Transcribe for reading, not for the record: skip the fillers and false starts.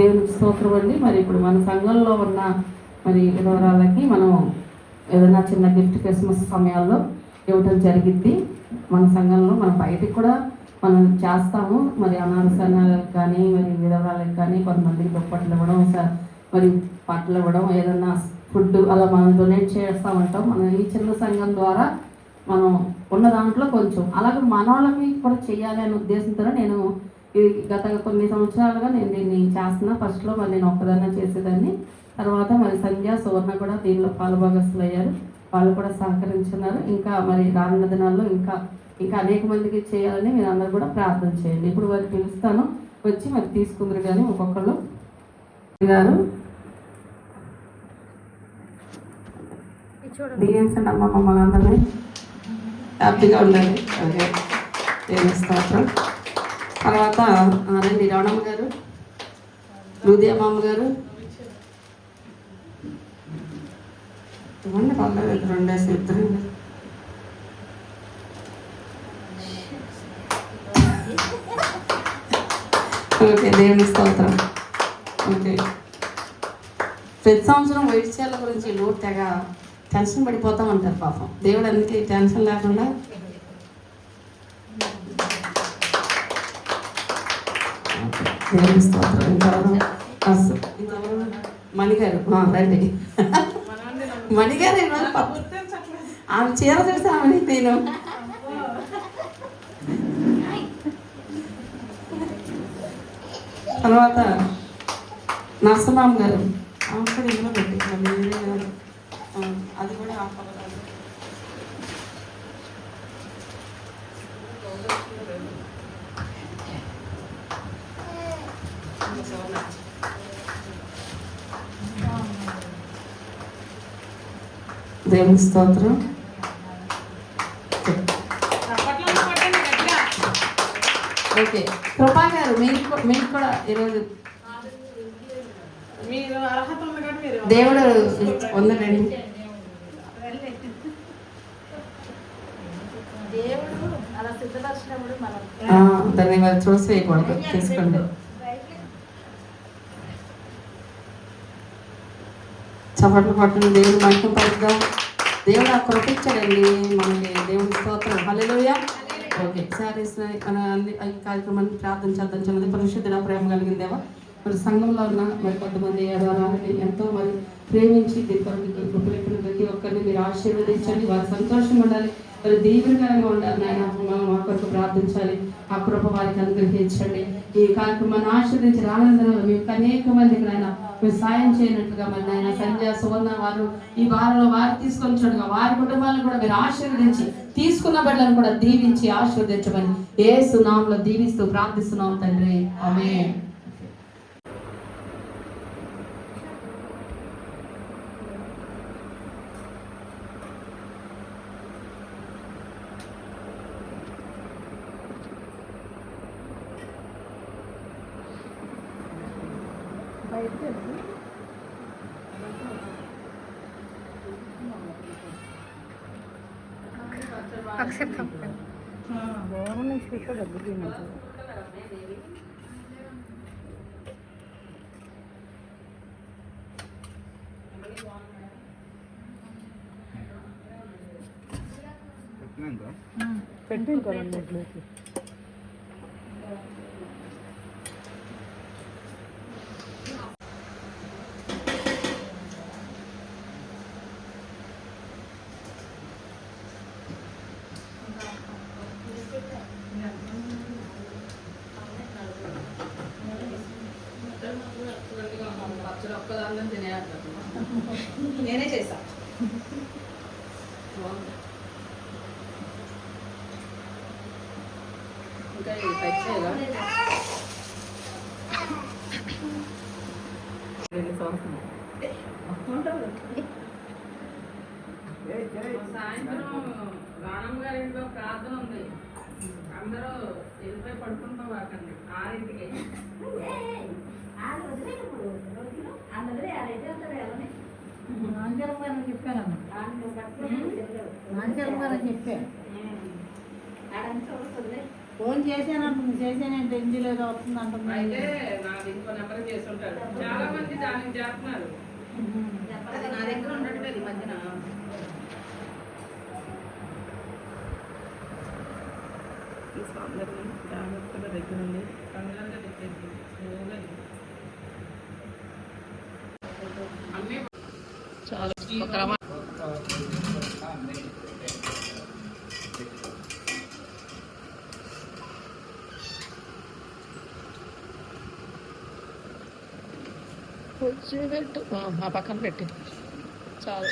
దేవునికి స్తోత్రం అండి. మరి ఇప్పుడు మన సంఘంలో ఉన్న మరి విధవరాలకి మనం ఏదైనా చిన్న గిఫ్ట్ క్రిస్మస్ సమయాల్లో ఇవ్వటం జరిగింది. మన సంఘంలో మనం బయటికి కూడా మనం చేస్తాము. మరి అనాథాలయాలకు కానీ మరి విధవరాలకు కానీ కొంతమందికి దుప్పట్లు ఇవ్వడం, మరి బట్టలు ఇవ్వడం, ఏదన్నా ఫుడ్ అలా మనం డొనేట్ చేస్తూ ఉంటాం. మనం ఈ చిన్న సంఘం ద్వారా మనం ఉన్న దాంట్లో కొంచెం అలాగే మన వాళ్ళకి కూడా చేయాలి అనే ఉద్దేశంతో నేను గత కొన్ని సంవత్సరాలుగా నేను దీన్ని చేస్తున్నా. ఫస్ట్లో మరి నేను ఒక్కదాన్నే చేసేదాన్ని. తర్వాత మరి సంధ్య, సువర్ణ కూడా దీనిలో పాలుభాగస్తులు అయ్యారు. వాళ్ళు కూడా సహకరించున్నారు. ఇంకా మరి రానున్న దినాల్లో ఇంకా అనేక మందికి చేయాలని మీరు అందరూ కూడా ప్రార్థన చేయండి. ఇప్పుడు వారికి పిలుస్తాను, వచ్చి మరి తీసుకుందరు కానీ ఒక్కొక్కళ్ళు గారు దీవించండి అమ్మ. మమ్మల్ని అందరినీ హ్యాపీగా ఉండాలి. ఓకే, స్తోత్రం. తర్వాత రండి రవణమ్మ గారు, లూదియమ్మ గారు ఇవ్వండి. పర్లేదు, రెండేసి ఇద్దరు. ఓకే, దేవుని స్తోత్రం. ఓకే, ప్రతి సంవత్సరం వైద్యాల గురించి లోటు తెగ టెన్షన్ పడిపోతామంటారు పాపం. దేవుడు అందుకే టెన్షన్ లేకుండా దేవుని స్తోత్రం. ఇంతవరకు మణిగారు రండి. మణిగారు ఆమె చీర చూసి ఆమె నేను తర్వాత నరసింహం గారు అక్కడ ఇంట్లో పెట్టి అది కూడా దేవుని స్తోత్రం. ఓకే, కృపా గారు మీకు కూడా ఈరోజు దేవుడు ఉందండి. దాన్ని మరి చూసి వేయకూడదు, తీసుకోండి. చప్పట్లు కొట్టండి, దేవుడు మహిమ పడుద్దాం. దేవుడు ఆ కృప ఇచ్చాడండి మనకి. దేవుని స్తోత్రం. హల్లెలూయా. ఓకే, సారీస్ మన ఈ కార్యక్రమాన్ని ప్రార్థన చేద్దాం. చిన్నది పరిశుద్ధుల ప్రేమ కలిగిందేవా మరి సంఘంలో ఉన్న మరి కొంతమంది ఏడాలని ఎంతో మరి ప్రేమించి దీని కొరకు ప్రతి ఒక్కరిని మీరు ఆశీర్వదించండి. వారి సంతోషం ఉండాలి, మరి దీవెనకరంగా ఉండాలి. నాయన మా కొరకు ప్రార్థించాలి. ఆ కృప వారికి అనుగ్రహించండి. ఈ కార్యక్రమాన్ని ఆశీర్వదించి రానందరూ మీకు అనేక మందికి నాయన మీరు సాయం చేయనట్లుగా మరి నాయన సంధ్య, సువర్ణ వారు ఈ వారంలో వారు తీసుకొని చూడగా వారి కుటుంబాలను కూడా మీరు ఆశీర్వదించి తీసుకున్న బిడ్డలను కూడా దీవించి ఆశీర్వదించమని యేసు నామములో దీవిస్తూ ప్రార్థిస్తున్నాం తండ్రి. ఆమేన్. పెట్టింది కదండి. నేనే చేసా. ఇంకా పచ్చేలా సాయంత్రం రాణమ్మ గారి ఇంట్లో ప్రార్థన ఉంది. అందరూ వెళ్ళిపోయి పడుకుంటాం వాకండి 6ంటికి. నాంచలమ్మ చెప్పానమ్మా, నాంచలమ్మ చెప్పాను. ఫోన్ చేశానంటుంది, చేసానంటే ఇంజిలో ఏదో వస్తుంది అంటుంది. అయితే నాది ఇంకో నెంబర్ చేసి ఉంటారు. చాలా మంది దానికి చేస్తున్నారు. అది నా దగ్గర ఉండట్లేదు ఈ మధ్యన. అందరినీ జాగ్రత్తగా దగ్గర ఉంది. కంగారుగా చెప్పేసి స్లోగా అన్నీ చాలా క్రమ ఆ పక్కన పెట్టి చాలా